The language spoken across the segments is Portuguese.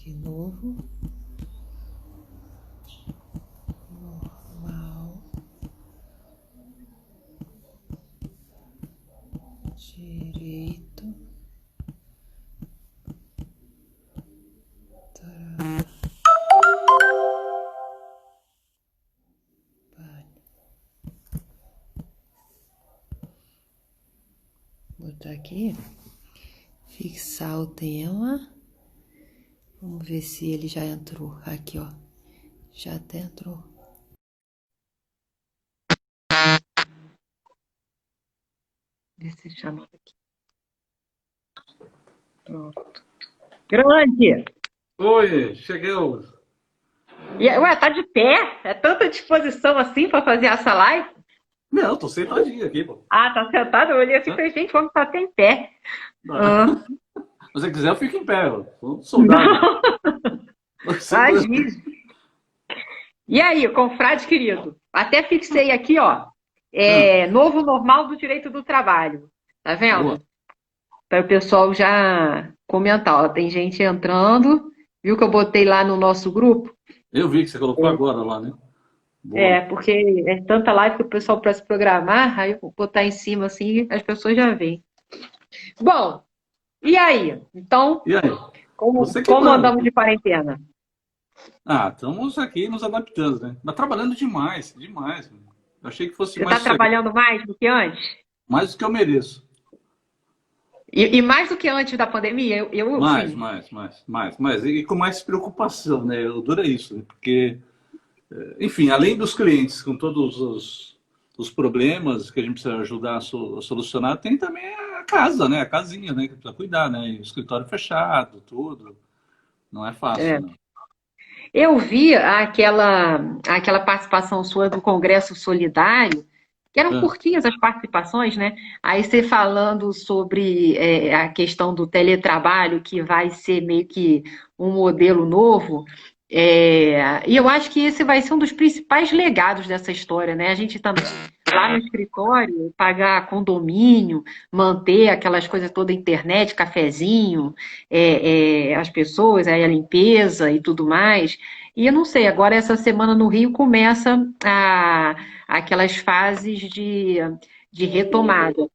De novo. Normal. Direito. Vou botar aqui. Fixar o tema. Vamos ver se ele já entrou. Aqui, ó. Já até entrou. Vê se chama aqui. Pronto. Grande! Oi, cheguei. Ué, tá de pé? É tanta disposição assim pra fazer essa live? Não, tô sentadinho aqui, pô. Ah, tá sentado? Eu olhei assim e Hã? falei, gente, vamos estar até em pé. Não. Ah, Se você quiser, eu fico em pé. Eu sou um soldado. não, imagina. E aí, confrade querido? Até fixei aqui, ó. Hã? Novo normal do direito do trabalho. Tá Boa. vendo? Para o pessoal já comentar. Ó, tem gente entrando. Viu que eu botei lá no nosso grupo? Eu vi que você colocou agora lá, né? Boa. Porque é tanta live que o pessoal para se programar, aí eu vou botar em cima assim, as pessoas já veem. Bom, e aí? Então, E aí? Você que como manda. andamos de quarentena? Estamos aqui nos adaptando, né? Mas trabalhando demais, demais. Eu achei que fosse Você mais está sossegado. trabalhando mais do que antes? Mais do que eu mereço. E mais do que antes da pandemia? Mais, Sim. mais, mais, mais, mais. E com mais preocupação, né? O duro é isso, né? Porque enfim, além dos clientes com todos os problemas que a gente precisa ajudar a solucionar, tem também a casa, né? A casinha, né? Que precisa cuidar, né? E o escritório fechado, tudo. Não é fácil, É. não. Eu vi aquela participação sua do Congresso Solidário, que eram Ah, curtinhas as participações, né? Aí você falando sobre a questão do teletrabalho, que vai ser meio que um modelo novo. E eu acho que esse vai ser um dos principais legados dessa história, né? A gente também, lá no escritório, pagar condomínio, manter aquelas coisas toda, internet, cafezinho, as pessoas, aí a limpeza e tudo mais. E eu não sei, agora essa semana no Rio começa aquelas fases de retomada.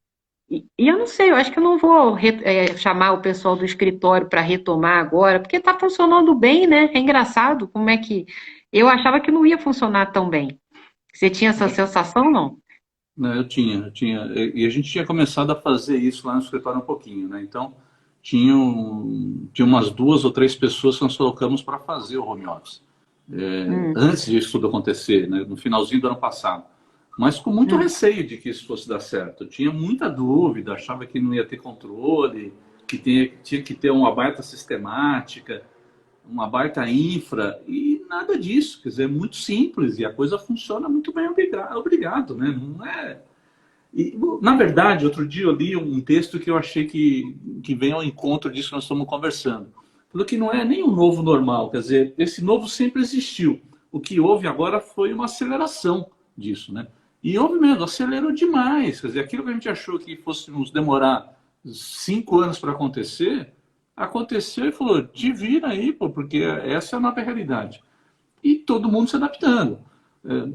E eu não sei, eu acho que eu não vou chamar o pessoal do escritório para retomar agora, porque está funcionando bem, né? É engraçado como é que. Eu achava que não ia funcionar tão bem. Você tinha essa sensação, não? não, eu tinha. E a gente tinha começado a fazer isso lá no escritório um pouquinho, né? Então, tinha umas duas ou três pessoas que nós colocamos para fazer o home office. Hum, Antes disso tudo acontecer, né? No finalzinho do ano passado. Mas com muito hum. receio de que isso fosse dar certo. Eu tinha muita dúvida, achava que não ia ter controle, que tinha que ter uma baita sistemática, uma baita infra, e nada disso. Quer dizer, é muito simples e a coisa funciona muito bem, obrigado, né? Não é. E, na verdade, outro dia eu li um texto que eu achei que vem ao encontro disso que nós estamos conversando. Falou que não é nem um novo normal, quer dizer, esse novo sempre existiu. O que houve agora foi uma aceleração disso, né? E houve mesmo, acelerou demais. Quer dizer, aquilo que a gente achou que fosse nos demorar 5 anos para acontecer, aconteceu e falou, te vira aí, pô, porque essa é a nova realidade. E todo mundo se adaptando.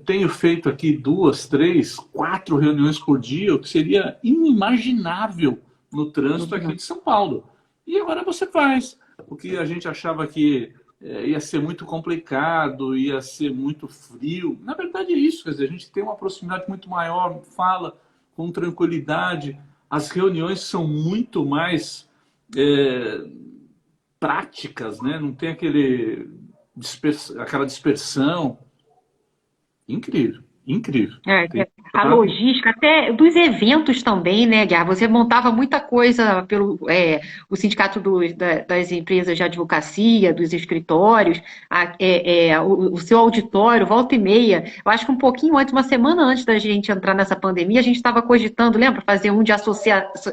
Tenho feito aqui 2, 3, 4 reuniões por dia, o que seria inimaginável no trânsito aqui de São Paulo. E agora você faz. O que a gente achava que ia ser muito complicado, ia ser muito frio. Na verdade é isso, quer dizer, a gente tem uma proximidade muito maior, fala com tranquilidade. As reuniões são muito mais é, práticas, né? Não tem aquela dispersão. Incrível, incrível. É, Tem a parabéns. logística, até dos eventos também, né, Guiar? Você montava muita coisa pelo o sindicato das empresas de advocacia, dos escritórios, o seu auditório, volta e meia. Eu acho que um pouquinho antes, uma semana antes da gente entrar nessa pandemia, a gente estava cogitando, lembra, fazer um de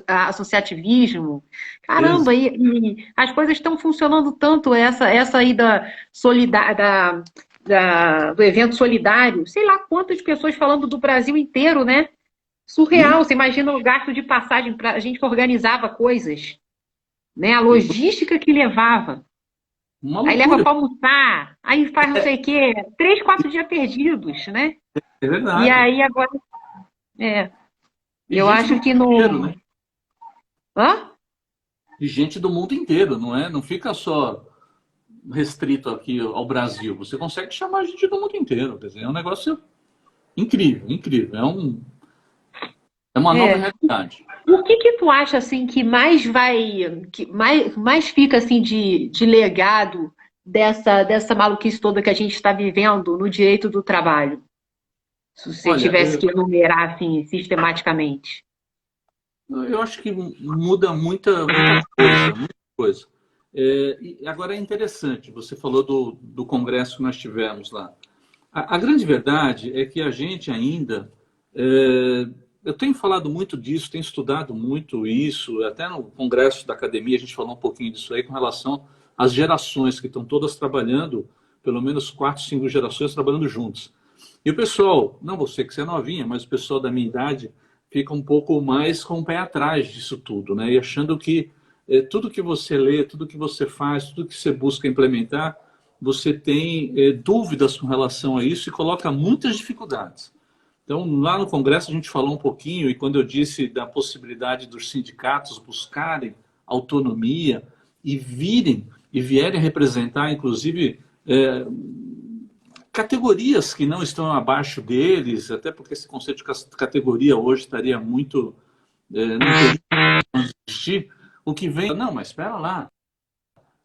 associativismo. Caramba, Ex- e as coisas estão funcionando tanto, essa aí da solidariedade do evento solidário, sei lá quantas pessoas falando do Brasil inteiro, né? Surreal. Você imagina o gasto de passagem para a gente que organizava coisas, né? A logística que levava. Uma Aí leva loucura. para almoçar, aí faz não sei o quê. 3, 4 dias perdidos, né? É E verdade. aí agora, é, E eu gente do acho mundo que inteiro, não. né? Hã? E gente do mundo inteiro, não é? Não fica só restrito aqui ao Brasil. Você consegue chamar gente do mundo inteiro. Quer dizer, é um negócio incrível, incrível. É uma nova É. realidade. O que que tu acha assim que mais mais fica assim de legado dessa maluquice toda que a gente está vivendo no direito do trabalho? Se você Olha, tivesse que enumerar assim sistematicamente. eu acho que muda muita coisa, muita coisa. E agora é interessante, você falou do congresso que nós tivemos lá. A grande verdade é que a gente ainda. Eu tenho falado muito disso, tenho estudado muito isso, até no congresso da academia a gente falou um pouquinho disso aí com relação às gerações que estão todas trabalhando, pelo menos 4, 5 gerações trabalhando juntos. E o pessoal, não você que você é novinha, mas o pessoal da minha idade fica um pouco mais com o pé atrás disso tudo, né? E achando que tudo que você lê, tudo que você faz, tudo que você busca implementar, você tem dúvidas com relação a isso e coloca muitas dificuldades. Então, lá no Congresso a gente falou um pouquinho, e quando eu disse da possibilidade dos sindicatos buscarem autonomia e virem e vierem representar, inclusive, categorias que não estão abaixo deles, até porque esse conceito de categoria hoje estaria muito. Não teria que existir. O que vem. Não, mas espera lá.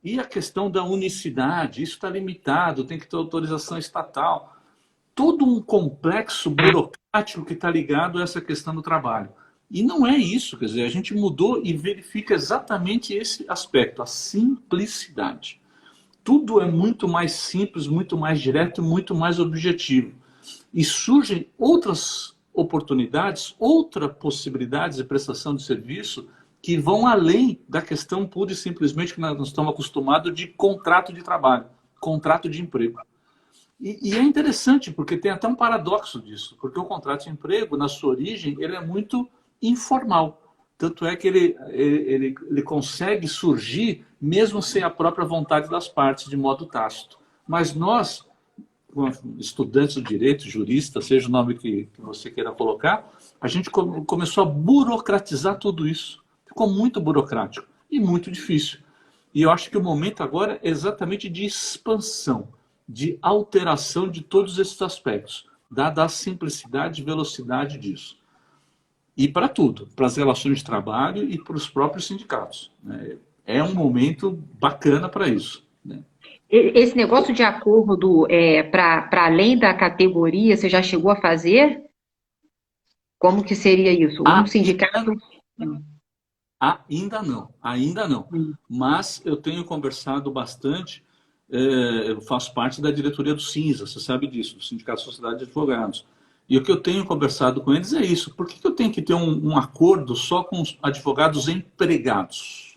E a questão da unicidade? Isso está limitado, tem que ter autorização estatal. Todo um complexo burocrático que está ligado a essa questão do trabalho. E não é isso, quer dizer, a gente mudou e verifica exatamente esse aspecto, a simplicidade. Tudo é muito mais simples, muito mais direto, muito mais objetivo. E surgem outras oportunidades, outras possibilidades de prestação de serviço que vão além da questão pura e simplesmente que nós estamos acostumados de contrato de trabalho, contrato de emprego. E é interessante, porque tem até um paradoxo disso, porque o contrato de emprego, na sua origem, ele é muito informal. Tanto é que ele consegue surgir mesmo sem a própria vontade das partes, de modo tácito. Mas nós, estudantes do direito, juristas, seja o nome que você queira colocar, a gente começou a burocratizar tudo isso. Ficou muito burocrático e muito difícil. E eu acho que o momento agora é exatamente de expansão, de alteração de todos esses aspectos, dada a simplicidade e velocidade disso. E para tudo, para as relações de trabalho e para os próprios sindicatos, né? É um momento bacana para isso, né? Esse negócio de acordo para além da categoria, você já chegou a fazer? Como que seria isso? Um Ainda, sindicato. ainda não, ainda não. Hum. Mas eu tenho conversado bastante, eu faço parte da diretoria do Cinza, você sabe disso, do Sindicato de Sociedade de Advogados. E o que eu tenho conversado com eles é isso. Por que eu tenho que ter um acordo só com os advogados empregados?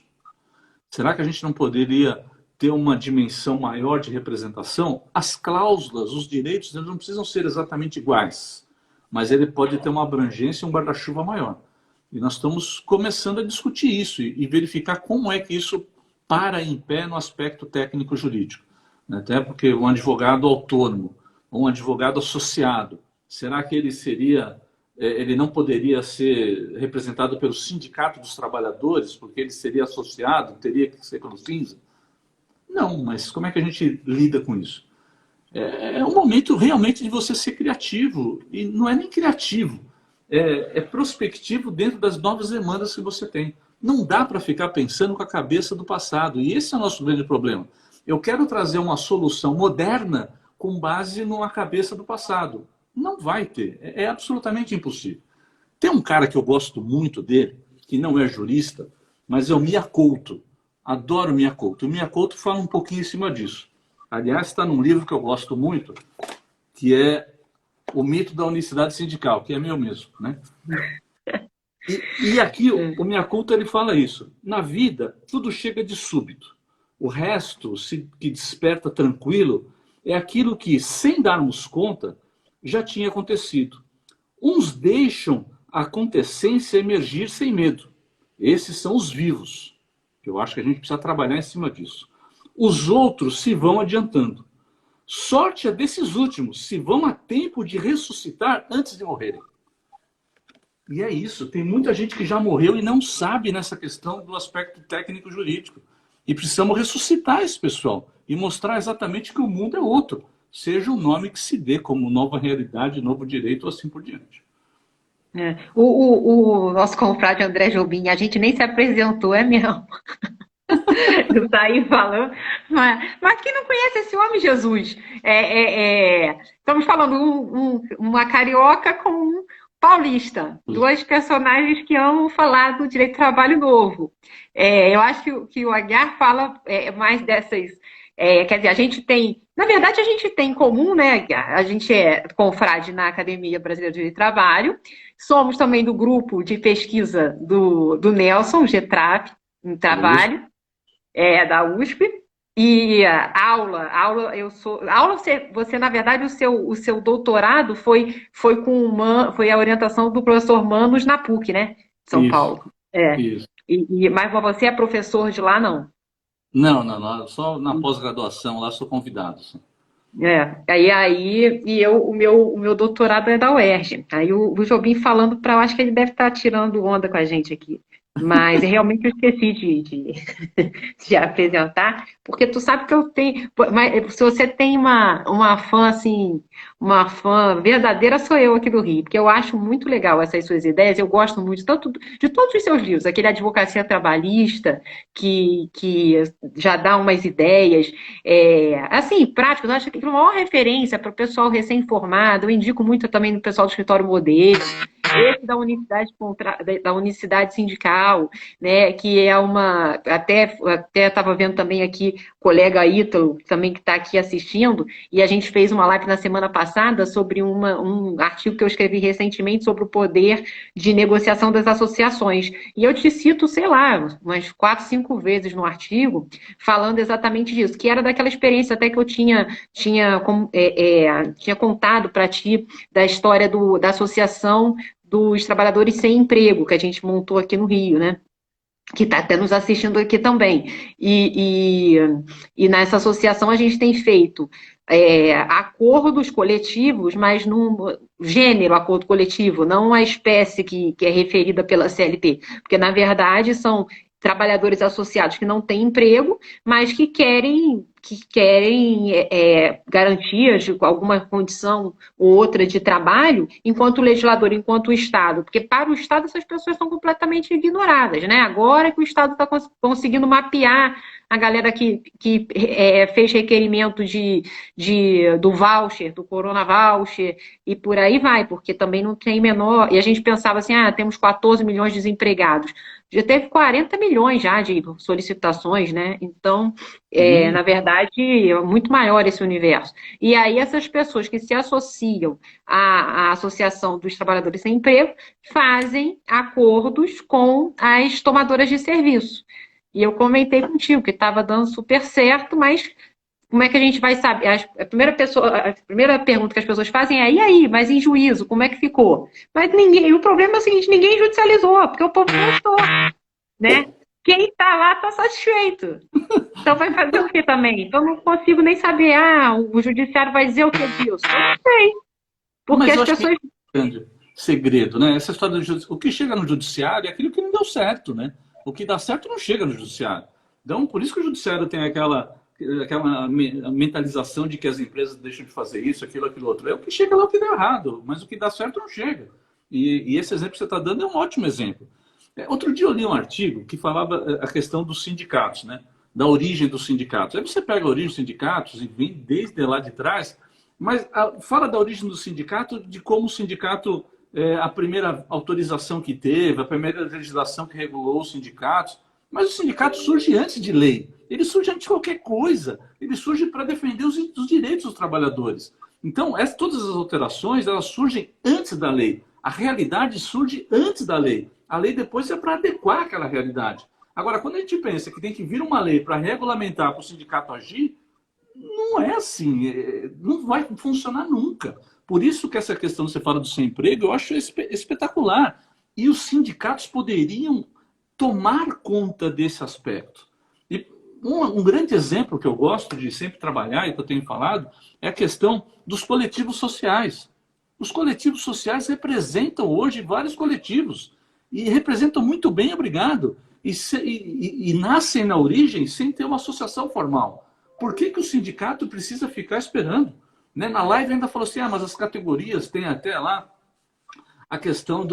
Será que a gente não poderia ter uma dimensão maior de representação? As cláusulas, os direitos, eles não precisam ser exatamente iguais, mas ele pode ter uma abrangência e um guarda-chuva maior. E nós estamos começando a discutir isso e verificar como é que isso para em pé no aspecto técnico-jurídico. Até porque um advogado autônomo, um advogado associado, será que ele não poderia ser representado pelo sindicato dos trabalhadores, porque ele seria associado, teria que ser pelo cinza? Não, mas como é que a gente lida com isso? É um momento realmente de você ser criativo, e não é nem criativo, é prospectivo dentro das novas demandas que você tem. Não dá para ficar pensando com a cabeça do passado, e esse é o nosso grande problema. Eu quero trazer uma solução moderna com base numa cabeça do passado. Não vai ter, é absolutamente impossível. Tem um cara que eu gosto muito dele, que não é jurista, mas é o Mia Couto. Adoro o Mia Couto. O Mia Couto fala um pouquinho em cima disso. Aliás, está num livro que eu gosto muito, que é O Mito da Unicidade Sindical, que é meu mesmo, né? E aqui o Mia Couto ele fala isso. Na vida, tudo chega de súbito. O resto, que desperta tranquilo, é aquilo que, sem darmos conta, já tinha acontecido. Uns deixam a acontecência emergir sem medo. Esses são os vivos. Eu acho que a gente precisa trabalhar em cima disso. Os outros se vão adiantando. Sorte é desses últimos, se vão a tempo de ressuscitar antes de morrerem. E é isso, tem muita gente que já morreu e não sabe nessa questão do aspecto técnico-jurídico. E precisamos ressuscitar esse pessoal e mostrar exatamente que o mundo é outro, seja o nome que se dê como nova realidade, novo direito ou assim por diante. O nosso confrade André Jobim, a gente nem se apresentou, é mesmo? Está aí falando, mas quem não conhece esse homem, Jesus? Estamos falando uma carioca com um paulista, dois personagens que amam falar do direito do trabalho novo. Eu acho que o Aguiar fala mais dessas. Quer dizer, a gente tem. Na verdade, a gente tem em comum, né, Aguiar? A gente é confrade na Academia Brasileira de Direito do Trabalho, somos também do grupo de pesquisa do Nelson, o GETRAP, em trabalho. Da USP. E você na verdade o seu doutorado foi a orientação do professor Manos na PUC, né? São Paulo. Isso. Mas você é professor de lá, não? Não, só na pós-graduação, lá sou convidado. O meu doutorado é da UERJ. Aí o Jobim falando eu acho que ele deve estar tirando onda com a gente aqui. Mas realmente eu esqueci de apresentar, porque tu sabe que eu tenho. Mas se você tem uma fã assim, uma fã verdadeira, sou eu aqui do Rio, porque eu acho muito legal essas suas ideias. Eu gosto muito tanto de todos os seus livros, aquele Advocacia Trabalhista, que já dá umas ideias, assim, práticas. Eu acho que é a maior referência para o pessoal recém-formado. Eu indico muito também no pessoal do escritório modelo. Esse da unicidade sindical, né, que é uma... Até estava vendo também aqui, colega Ítalo, também que está aqui assistindo, e a gente fez uma live na semana passada sobre um artigo que eu escrevi recentemente sobre o poder de negociação das associações. E eu te cito, sei lá, umas 4, 5 vezes no artigo, falando exatamente disso, que era daquela experiência até que eu tinha contado para ti, da história da associação dos trabalhadores sem emprego, que a gente montou aqui no Rio, né? Que está até nos assistindo aqui também. E nessa associação a gente tem feito acordos coletivos, mas no gênero acordo coletivo, não a espécie que é referida pela CLT, porque na verdade são trabalhadores associados que não têm emprego, mas que querem garantias de alguma condição ou outra de trabalho, enquanto o legislador, enquanto o Estado, porque para o Estado essas pessoas são completamente ignoradas, né? Agora que o Estado está conseguindo mapear a galera que fez requerimento do voucher, do Corona Voucher, e por aí vai, porque também não tem menor... E a gente pensava assim, temos 14 milhões de desempregados. Já teve 40 milhões já de solicitações, né? Então, na verdade, é muito maior esse universo. E aí essas pessoas que se associam à Associação dos Trabalhadores Sem Emprego fazem acordos com as tomadoras de serviço. E eu comentei contigo que estava dando super certo, mas como é que a gente vai saber? A primeira pergunta que as pessoas fazem é: e aí, mas em juízo, como é que ficou? Mas o problema é o seguinte: ninguém judicializou, porque o povo gostou, né? Quem está lá está satisfeito. Então vai fazer o que também? Então eu não consigo nem saber, o judiciário vai dizer o que disso? Eu não sei. Porque mas as pessoas. Que é um grande segredo, né? Essa história o que chega no judiciário é aquilo que não deu certo, né? O que dá certo não chega no judiciário. Então, por isso que o judiciário tem aquela mentalização de que as empresas deixam de fazer isso, aquilo outro. É o que chega lá o que deu errado, mas o que dá certo não chega. E esse exemplo que você está dando é um ótimo exemplo. Outro dia eu li um artigo que falava a questão dos sindicatos, né? Da origem dos sindicatos. Aí você pega a origem dos sindicatos e vem desde lá de trás, mas fala da origem do sindicato, de como o sindicato, a primeira autorização que teve, a primeira legislação que regulou os sindicatos, mas o sindicato surge antes de lei. Ele surge antes de qualquer coisa. Ele surge para defender os direitos dos trabalhadores. Então, todas as alterações, elas surgem antes da lei. A realidade surge antes da lei. A lei depois é para adequar aquela realidade. Agora, quando a gente pensa que tem que vir uma lei para regulamentar para o sindicato agir, não é assim. Não vai funcionar nunca. Por isso que essa questão que você fala do sem emprego, eu acho espetacular. E os sindicatos poderiam tomar conta desse aspecto. E Um grande exemplo que eu gosto de sempre trabalhar e que eu tenho falado é a questão dos coletivos sociais. Os coletivos sociais representam hoje vários coletivos e representam muito bem, obrigado, e nascem na origem sem ter uma associação formal. Por que, que o sindicato precisa ficar esperando? Né? Na live ainda falou assim, mas as categorias têm até lá a questão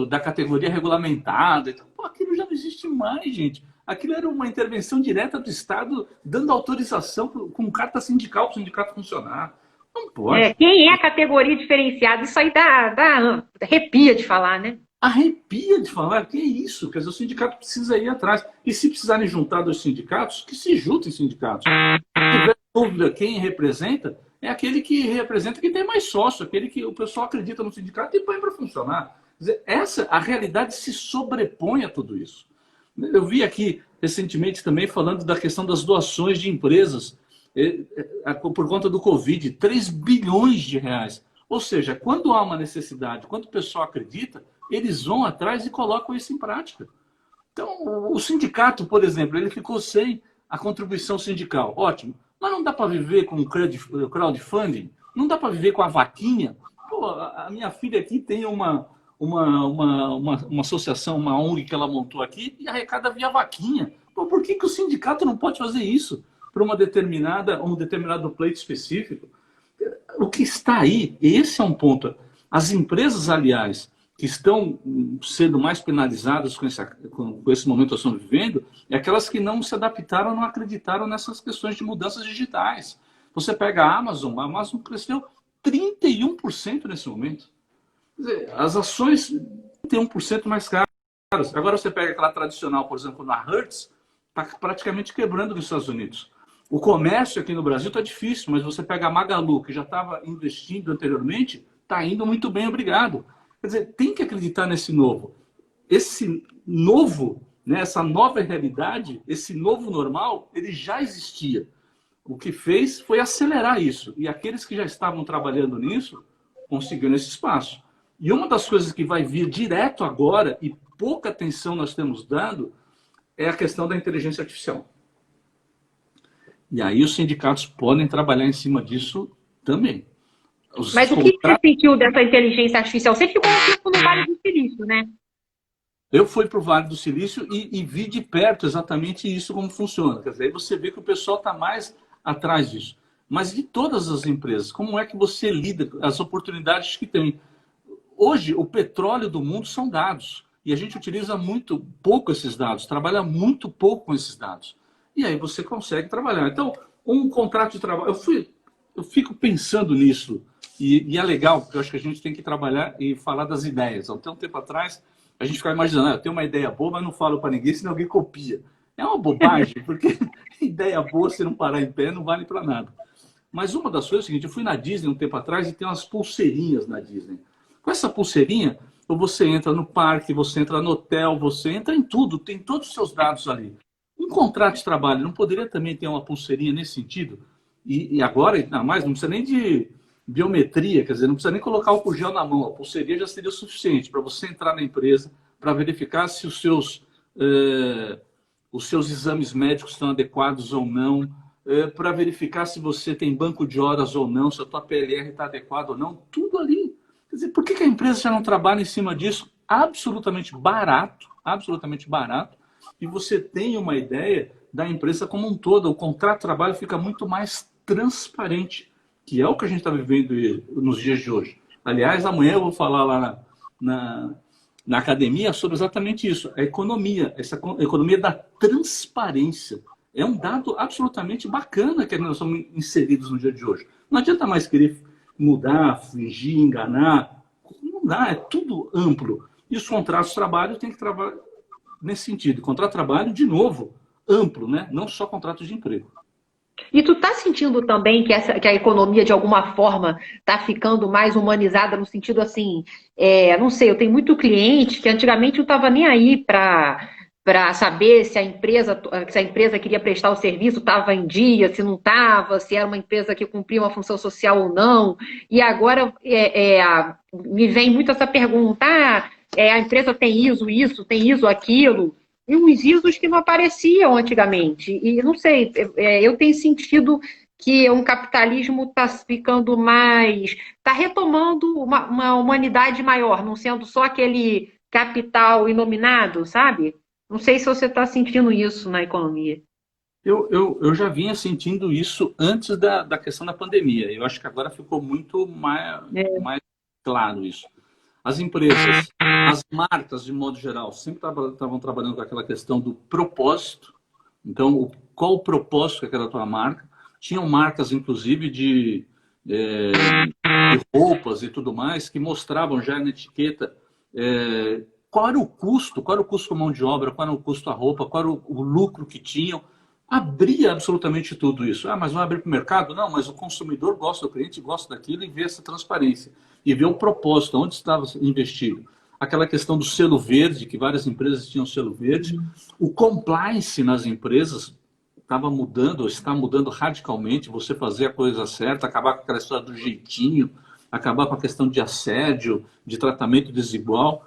da categoria regulamentada. Então, pô, aquilo já não existe mais, gente. Aquilo era uma intervenção direta do Estado, dando autorização com carta sindical para o sindicato funcionar. Não pode. Quem é a categoria diferenciada? Isso aí dá arrepia de falar, né? Arrepia de falar, que é isso? Quer dizer, o sindicato precisa ir atrás. E se precisarem juntar dois sindicatos, que se juntem sindicatos. Se tiver dúvida quem representa, é aquele que representa que tem mais sócio, aquele que o pessoal acredita no sindicato e põe para funcionar. Quer dizer, a realidade se sobrepõe a tudo isso. Eu vi aqui recentemente também falando da questão das doações de empresas por conta do Covid, 3 bilhões de reais. Ou seja, quando há uma necessidade, quando o pessoal acredita, eles vão atrás e colocam isso em prática. Então, o sindicato, por exemplo, ele ficou sem a contribuição sindical. Ótimo. Mas não dá para viver com crowdfunding? Não dá para viver com a vaquinha? Pô, a minha filha aqui tem uma associação, uma ONG que ela montou aqui e arrecada via vaquinha. Pô, por que, que o sindicato não pode fazer isso para um determinado pleito específico? O que está aí, esse é um ponto. As empresas, aliás, que estão sendo mais penalizadas com esse momento que nós estamos vivendo, é aquelas que não se adaptaram, não acreditaram nessas questões de mudanças digitais. Você pega a Amazon cresceu 31% nesse momento. Quer dizer, as ações 31% mais caras. Agora você pega aquela tradicional, por exemplo, na Hertz, está praticamente quebrando nos Estados Unidos. O comércio aqui no Brasil está difícil, mas você pega a Magalu, que já estava investindo anteriormente, está indo muito bem, obrigado. Quer dizer, tem que acreditar nesse novo. Esse novo, né, essa nova realidade, esse novo normal, ele já existia. O que fez foi acelerar isso. E aqueles que já estavam trabalhando nisso, conseguiram esse espaço. E uma das coisas que vai vir direto agora, e pouca atenção nós temos dado, é a questão da inteligência artificial. E aí os sindicatos podem trabalhar em cima disso também. Mas o que você sentiu dessa inteligência artificial? Você ficou um tempo no Vale do Silício, né? Eu fui para o Vale do Silício e vi de perto exatamente isso como funciona. Quer dizer, aí você vê que o pessoal está mais atrás disso. Mas de todas as empresas, como é que você lida com as oportunidades que tem? Hoje, o petróleo do mundo são dados. E a gente utiliza muito pouco esses dados, trabalha muito pouco com esses dados. E aí você consegue trabalhar. Então, um contrato de trabalho... Eu fico pensando nisso. E é legal, porque eu acho que a gente tem que trabalhar e falar das ideias. Até um tempo atrás, a gente ficava imaginando, eu tenho uma ideia boa, mas não falo para ninguém, senão alguém copia. É uma bobagem, porque ideia boa, se não parar em pé, não vale para nada. Mas uma das coisas é o seguinte, eu fui na Disney um tempo atrás e tem umas pulseirinhas na Disney. Com essa pulseirinha, você entra no parque, você entra no hotel, você entra em tudo, tem todos os seus dados ali. Um contrato de trabalho não poderia também ter uma pulseirinha nesse sentido? E agora, ainda mais, não precisa nem de biometria, quer dizer, não precisa nem colocar o gel na mão. A pulseirinha já seria o suficiente para você entrar na empresa, para verificar se os seus exames médicos estão adequados ou não, para verificar se você tem banco de horas ou não, se a tua PLR está adequada ou não, tudo ali. Quer dizer, por que a empresa já não trabalha em cima disso? Absolutamente barato, e você tem uma ideia da empresa como um todo. O contrato de trabalho fica muito mais transparente, que é o que a gente está vivendo nos dias de hoje. Aliás, amanhã eu vou falar lá na academia sobre exatamente isso, a economia, essa economia da transparência. É um dado absolutamente bacana que nós somos inseridos no dia de hoje. Não adianta mais querer mudar, fingir, enganar. Não dá, é tudo amplo. E os contratos de trabalho têm que trabalhar nesse sentido. Contrato de trabalho, de novo, amplo, né? Não só contrato de emprego. E tu tá sentindo também que a economia, de alguma forma, tá ficando mais humanizada no sentido assim, não sei, eu tenho muito cliente que antigamente não estava nem aí para saber se a empresa queria prestar o serviço, estava em dia, se não estava, se era uma empresa que cumpria uma função social ou não. E agora me vem muito essa pergunta, a empresa tem ISO isso, tem ISO aquilo. e uns ISOs que não apareciam antigamente. E não sei, eu tenho sentido que um capitalismo está ficando mais, está retomando uma humanidade maior, não sendo só aquele capital inominado, sabe? Não sei se você está sentindo isso na economia. Eu já vinha sentindo isso antes da questão da pandemia. Eu acho que agora ficou muito É, mais claro isso. As empresas, as marcas, de modo geral, sempre estavam trabalhando com aquela questão do propósito. Então, qual o propósito daquela tua marca? Tinham marcas, inclusive, de roupas e tudo mais, que mostravam já na etiqueta qual era o custo com mão de obra, qual era o custo da roupa, qual era o lucro que tinham. Abria absolutamente tudo isso. Ah, mas vai abrir para o mercado? Não, mas o consumidor gosta, o cliente gosta daquilo e vê essa transparência. E vê o propósito, onde estava investido. Aquela questão do selo verde, que várias empresas tinham selo verde. O compliance nas empresas estava mudando, ou está mudando radicalmente. Você fazer a coisa certa, acabar com aquela história do jeitinho, acabar com a questão de assédio, de tratamento desigual.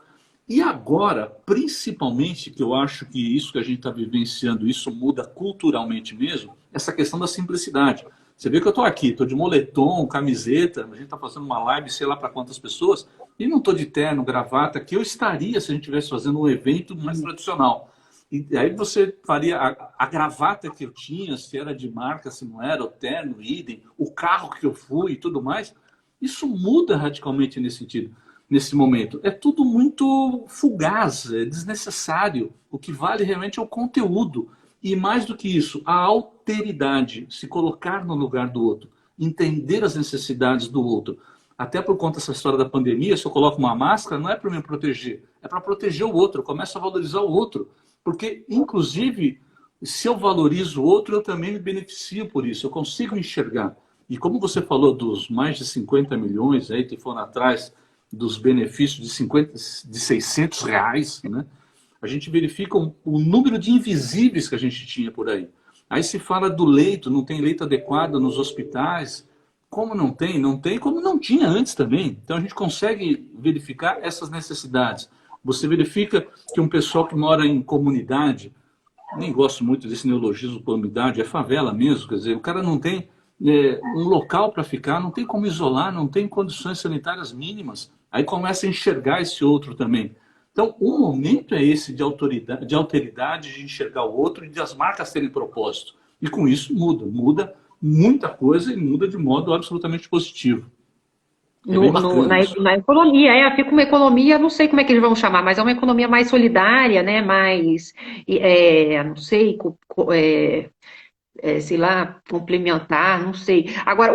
E agora, principalmente, que eu acho que isso que a gente está vivenciando, isso muda culturalmente mesmo, essa questão da simplicidade. Você vê que eu estou aqui, estou de moletom, camiseta, a gente está fazendo uma live, sei lá para quantas pessoas, e não estou de terno, gravata, que eu estaria se a gente estivesse fazendo um evento mais tradicional. E aí você faria a gravata que eu tinha, se era de marca, se não era, o terno, idem, o carro que eu fui e tudo mais. Isso muda radicalmente nesse sentido, nesse momento. É tudo muito fugaz, é desnecessário. O que vale realmente é o conteúdo. E mais do que isso, a alteridade, se colocar no lugar do outro, entender as necessidades do outro. Até por conta dessa história da pandemia, se eu coloco uma máscara, não é para me proteger, é para proteger o outro. Eu começo a valorizar o outro. Porque, inclusive, se eu valorizo o outro, eu também me beneficio por isso. Eu consigo enxergar. E como você falou dos mais de 50 milhões aí que foram atrás dos benefícios de 600 reais, né? A gente verifica o número de invisíveis que a gente tinha por aí. Aí se fala do leito, não tem leito adequado nos hospitais. Como não tem? Não tem, como não tinha antes também. Então a gente consegue verificar essas necessidades. Você verifica que um pessoal que mora em comunidade, nem gosto muito desse neologismo comunidade, é favela mesmo, quer dizer, o cara não tem um local para ficar, não tem como isolar, não tem condições sanitárias mínimas. Aí começa a enxergar esse outro também. Então, o momento é esse de autoridade, de alteridade, de enxergar o outro e de as marcas terem propósito. E com isso muda muita coisa e muda de modo absolutamente positivo. É bem bacana isso. Na economia, fica uma economia, não sei como é que eles vão chamar, mas é uma economia mais solidária, né? Mais, não sei, sei lá, complementar, não sei. Agora,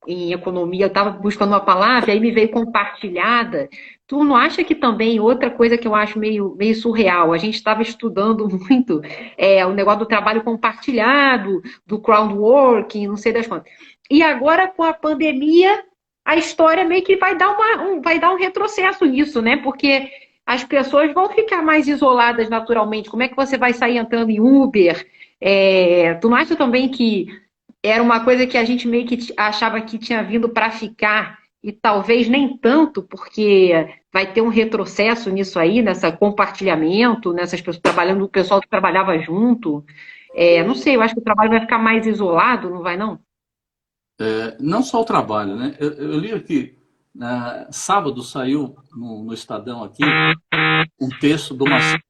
em economia, eu estava buscando uma palavra, aí me veio compartilhada. Tu não acha que também outra coisa que eu acho meio surreal? A gente estava estudando muito o negócio do trabalho compartilhado, do crowdworking, não sei das quantas. E agora, com a pandemia, a história meio que vai dar um retrocesso nisso, né? Porque as pessoas vão ficar mais isoladas naturalmente. Como é que você vai sair entrando em Uber? Tu não acha também que era uma coisa que a gente meio que achava que tinha vindo para ficar e talvez nem tanto, porque vai ter um retrocesso nisso aí, nessa compartilhamento, nessas pessoas trabalhando, o pessoal que trabalhava junto. Não sei, eu acho que o trabalho vai ficar mais isolado, não vai não? Não só o trabalho, né? Eu li aqui, sábado saiu no Estadão aqui um texto do Marcelo,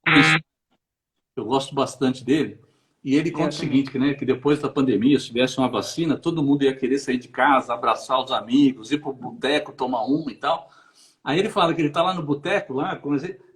eu gosto bastante dele, e ele conta Eu o também. seguinte, né, que depois da pandemia, se tivesse uma vacina, todo mundo ia querer sair de casa, abraçar os amigos, ir para o boteco, tomar uma e tal. Aí ele fala que ele está lá no boteco, lá,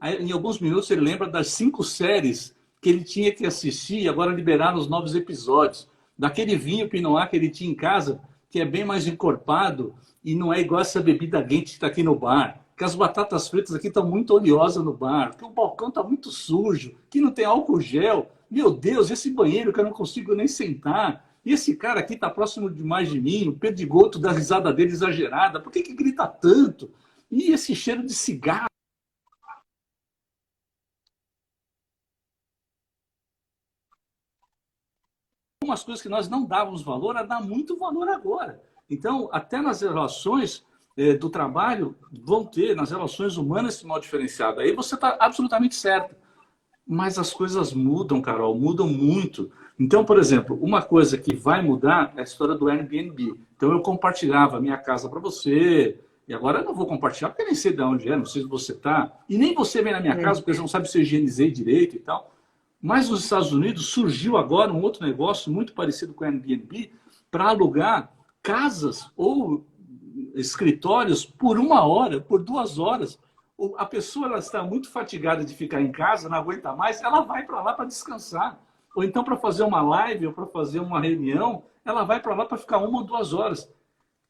aí, em alguns minutos ele lembra das 5 séries que ele tinha que assistir e agora liberaram os novos episódios. Daquele vinho Pinot que ele tinha em casa, que é bem mais encorpado e não é igual essa bebida quente que está aqui no bar. Que as batatas fritas aqui estão muito oleosas no bar, que o balcão está muito sujo, que não tem álcool gel. Meu Deus, esse banheiro que eu não consigo nem sentar. E esse cara aqui está próximo demais de mim, o perdigoto da risada dele exagerada. Por que grita tanto? E esse cheiro de cigarro. Algumas coisas que nós não dávamos valor, a dar muito valor agora. Então, até nas relações, do trabalho vão ter, nas relações humanas, esse modo diferenciado. Aí você está absolutamente certo. Mas as coisas mudam, Carol, mudam muito. Então, por exemplo, uma coisa que vai mudar é a história do Airbnb. Então, eu compartilhava a minha casa para você, e agora eu não vou compartilhar, porque eu nem sei de onde é, não sei se você está. E nem você vem na minha casa, porque você não sabe se eu higienizei direito e tal. Mas nos Estados Unidos surgiu agora um outro negócio muito parecido com o Airbnb para alugar casas ou escritórios por 1 hora, por 2 horas. A pessoa ela está muito fatigada de ficar em casa, não aguenta mais, ela vai para lá para descansar. Ou então para fazer uma live ou para fazer uma reunião, ela vai para lá para ficar 1 ou 2 horas.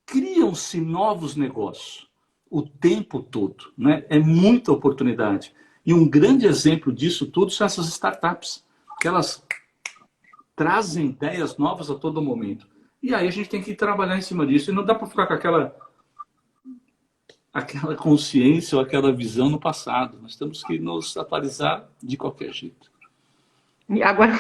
Criam-se novos negócios o tempo todo, né? É muita oportunidade. E um grande exemplo disso tudo são essas startups, que elas trazem ideias novas a todo momento. E aí a gente tem que trabalhar em cima disso. E não dá para ficar com aquela consciência ou aquela visão no passado. Nós temos que nos atualizar de qualquer jeito. E agora,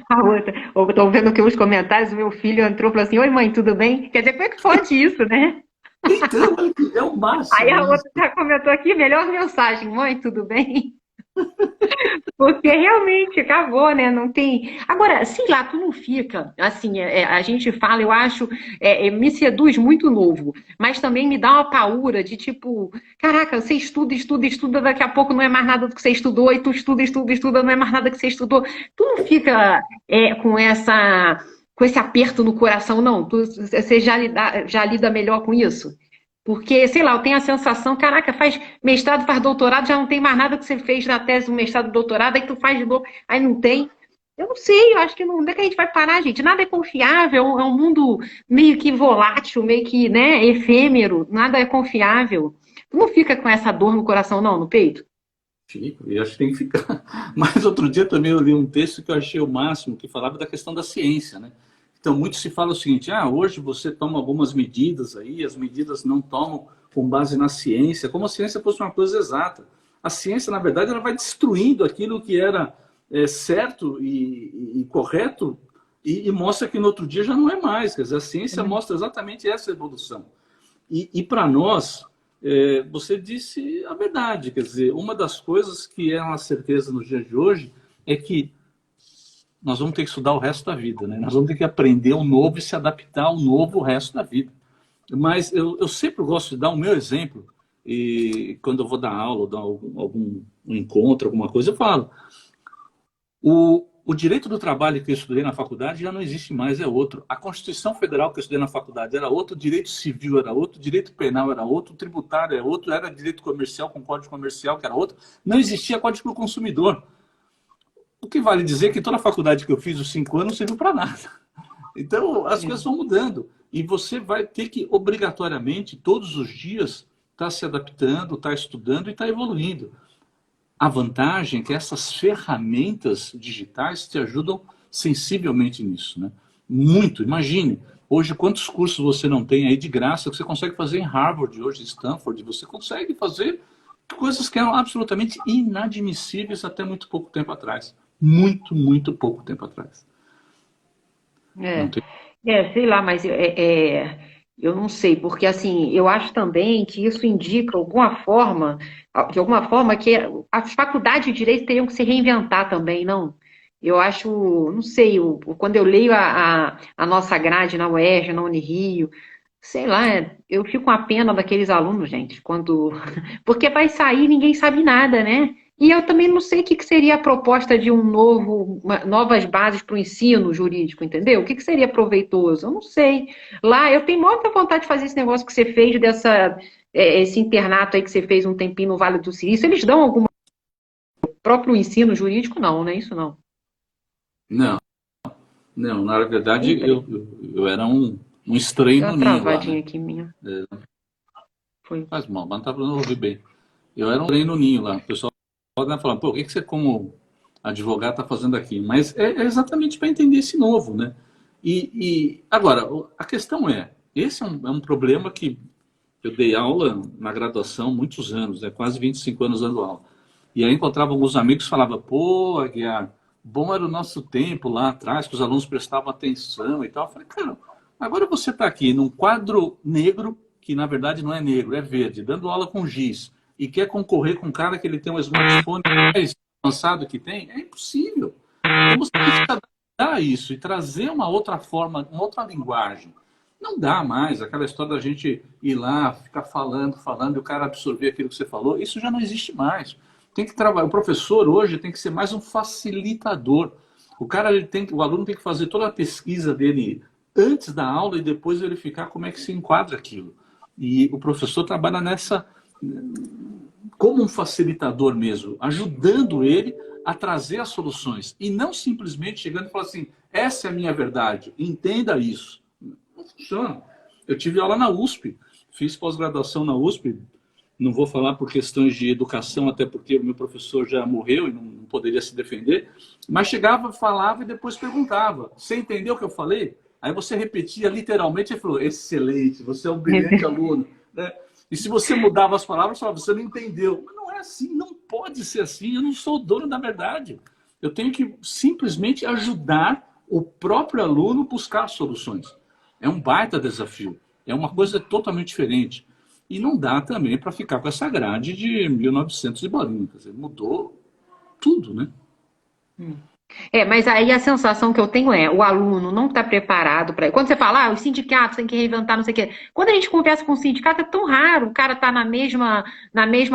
a outra. Eu estou vendo aqui os comentários, o meu filho entrou e falou assim, oi mãe, tudo bem? Quer dizer, como é que pode isso, né? Então, é o Aí a máximo isso. outra já comentou aqui, melhor mensagem, mãe, tudo bem? Porque realmente acabou, né? Não tem. Agora, sei lá, tu não fica. Assim, a gente fala, eu acho, me seduz muito novo, mas também me dá uma paura de tipo, caraca, você estuda, estuda, estuda, daqui a pouco não é mais nada do que você estudou, e tu estuda, estuda, estuda, não é mais nada que você estudou. Tu não fica com essa. Com esse aperto no coração, não? Você já lida melhor com isso? Porque, sei lá, eu tenho a sensação, caraca, faz mestrado, faz doutorado, já não tem mais nada que você fez na tese do mestrado, doutorado, aí tu faz de novo, aí não tem. Eu não sei, eu acho que não, onde é que a gente vai parar, gente? Nada é confiável, é um mundo meio que volátil, meio que, né, efêmero, nada é confiável. Tu não fica com essa dor no coração, não, no peito? Fico, e acho que tem que ficar. Mas outro dia também eu li um texto que eu achei o máximo, que falava da questão da ciência, né? Então, muito se fala o seguinte, hoje você toma algumas medidas aí, as medidas não tomam com base na ciência, como a ciência fosse uma coisa exata. A ciência, na verdade, ela vai destruindo aquilo que era certo e correto e mostra que no outro dia já não é mais. Quer dizer, a ciência mostra exatamente essa evolução. E para nós, você disse a verdade. Quer dizer, uma das coisas que é uma certeza nos dias de hoje é que nós vamos ter que estudar o resto da vida, né? Nós vamos ter que aprender o novo e se adaptar ao novo o resto da vida. Mas eu sempre gosto de dar o meu exemplo, e quando eu vou dar aula, ou dar algum encontro, alguma coisa, eu falo. O direito do trabalho que eu estudei na faculdade já não existe mais, é outro. A Constituição Federal que eu estudei na faculdade era outro, o direito civil era outro, o direito penal era outro, o tributário era outro, era direito comercial com código comercial que era outro. Não existia código do consumidor. O que vale dizer que toda a faculdade que eu fiz, os 5 anos, não serviu para nada. Então, as coisas vão mudando. E você vai ter que, obrigatoriamente, todos os dias, estar se adaptando, estar estudando e estar evoluindo. A vantagem é que essas ferramentas digitais te ajudam sensivelmente nisso, né? Muito. Imagine, hoje, quantos cursos você não tem aí de graça que você consegue fazer em Harvard, hoje em Stanford. Você consegue fazer coisas que eram absolutamente inadmissíveis até muito pouco tempo atrás. Muito, muito pouco tempo atrás. Não tem... Sei lá, mas eu não sei, porque assim, eu acho também que isso indica de alguma forma, que as faculdades de direito teriam que se reinventar também, não? Eu acho, não sei, quando eu leio a nossa grade na UERJ, na Unirio, sei lá, eu fico com a pena daqueles alunos, gente, quando. Porque vai sair, ninguém sabe nada, né? E eu também não sei o que seria a proposta de novas bases para o ensino jurídico, entendeu? O que seria proveitoso? Eu não sei. Lá, eu tenho muita vontade de fazer esse negócio que você fez, esse internato aí que você fez um tempinho no Vale do Silício. Eles dão alguma. Próprio ensino jurídico, não, né? Isso não. Não, não, na verdade Eita, eu era um estranho deu no uma ninho lá, travadinha né? aqui minha. Foi. Faz mal, mas não estava dando ouvir bem. Eu era um estranho no ninho lá. O pessoal falando, pô, o que você como advogado está fazendo aqui? Mas é exatamente para entender esse novo, né? E agora, a questão esse é um problema que eu dei aula na graduação muitos anos, né? Quase 25 anos dando aula. E aí encontrava alguns amigos e falava, pô, Aguiar, bom era o nosso tempo lá atrás, que os alunos prestavam atenção e tal. Eu falei, cara, agora você está aqui num quadro negro que na verdade não é negro, é verde, dando aula com giz, e quer concorrer com um cara que ele tem um smartphone mais avançado que tem, é impossível. Então você tem que se adaptar a isso e trazer uma outra forma, uma outra linguagem. Não dá mais aquela história da gente ir lá, ficar falando, falando, e o cara absorver aquilo que você falou. Isso já não existe mais. Tem que trabalhar. O professor hoje tem que ser mais um facilitador. O cara, o aluno tem que fazer toda a pesquisa dele antes da aula e depois verificar como é que se enquadra aquilo. E o professor trabalha nessa como um facilitador mesmo, ajudando ele a trazer as soluções e não simplesmente chegando e falando assim, essa é a minha verdade, entenda isso. Não funciona. Eu tive aula na USP, fiz pós-graduação na USP, não vou falar por questões de educação, até porque o meu professor já morreu e não poderia se defender, mas chegava, falava e depois perguntava, você entendeu o que eu falei? Aí você repetia literalmente e falou, excelente, você é um brilhante aluno. Né? E se você mudava as palavras, falava, você não entendeu. Mas não é assim, não pode ser assim, eu não sou o dono da verdade. Eu tenho que simplesmente ajudar o próprio aluno a buscar soluções. É um baita desafio, é uma coisa totalmente diferente. E não dá também para ficar com essa grade de 1900 e bolinha. Quer dizer, mudou tudo, né? Mas aí a sensação que eu tenho é, o aluno não está preparado para... Quando você fala, os sindicatos têm que reinventar, não sei o quê. Quando a gente conversa com o sindicato, é tão raro, o cara está na mesma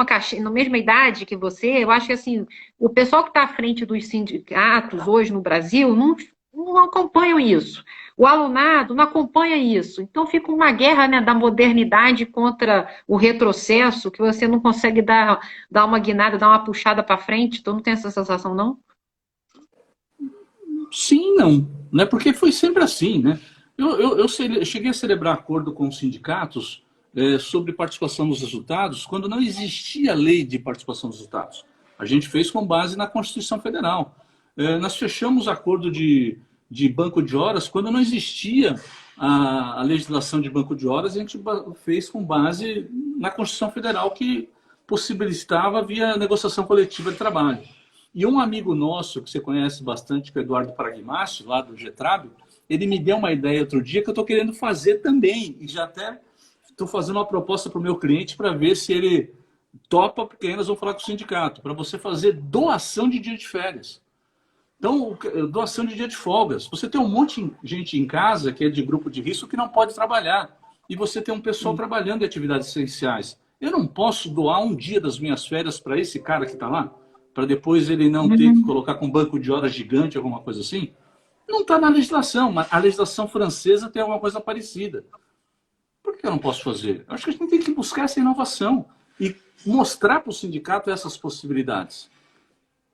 caixa, na mesma idade que você. Eu acho que assim, o pessoal que está à frente dos sindicatos hoje no Brasil não acompanham isso. O alunado não acompanha isso. Então fica uma guerra, né, da modernidade contra o retrocesso, que você não consegue dar uma guinada, dar uma puxada para frente. Então não tem essa sensação, não? Sim, não. Não é porque foi sempre assim, né? Eu cheguei a celebrar acordo com os sindicatos sobre participação nos resultados quando não existia lei de participação nos resultados. A gente fez com base na Constituição Federal. Nós fechamos acordo de banco de horas quando não existia a legislação de banco de horas, a gente fez com base na Constituição Federal que possibilitava via negociação coletiva de trabalho. E um amigo nosso, que você conhece bastante, que é o Eduardo Pragmácio, lá do Getrab, ele me deu uma ideia outro dia que eu estou querendo fazer também. E já até estou fazendo uma proposta para o meu cliente para ver se ele topa, porque aí nós vamos falar com o sindicato, para você fazer doação de dia de férias. Então, doação de dia de folgas. Você tem um monte de gente em casa que é de grupo de risco que não pode trabalhar. E você tem um pessoal trabalhando em atividades essenciais. Eu não posso doar um dia das minhas férias para esse cara que está lá? Para depois ele não ter que colocar com um banco de horas gigante, alguma coisa assim? Não está na legislação, mas a legislação francesa tem alguma coisa parecida. Por que eu não posso fazer? Eu acho que a gente tem que buscar essa inovação e mostrar para o sindicato essas possibilidades.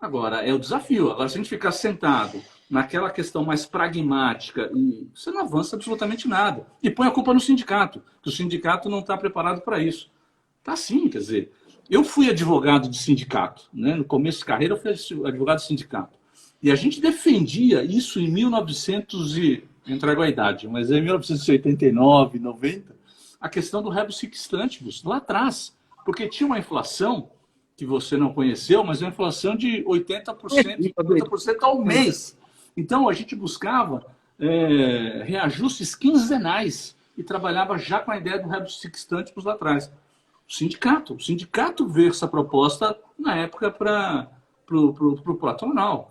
Agora, é o desafio. Agora, se a gente ficar sentado naquela questão mais pragmática, você não avança absolutamente nada. E põe a culpa no sindicato, que o sindicato não está preparado para isso. Tá sim, quer dizer, eu fui advogado de sindicato, né? No começo de carreira eu fui advogado de sindicato. E a gente defendia isso em 1900 e... entrego a idade, mas em 1989, 90, a questão do rebus sic stantibus, lá atrás. Porque tinha uma inflação que você não conheceu, mas é uma inflação de 80%, 50% ao mês. Então, a gente buscava reajustes quinzenais e trabalhava já com a ideia do rebus sic stantibus lá atrás. O sindicato veio essa proposta na época para o patronal.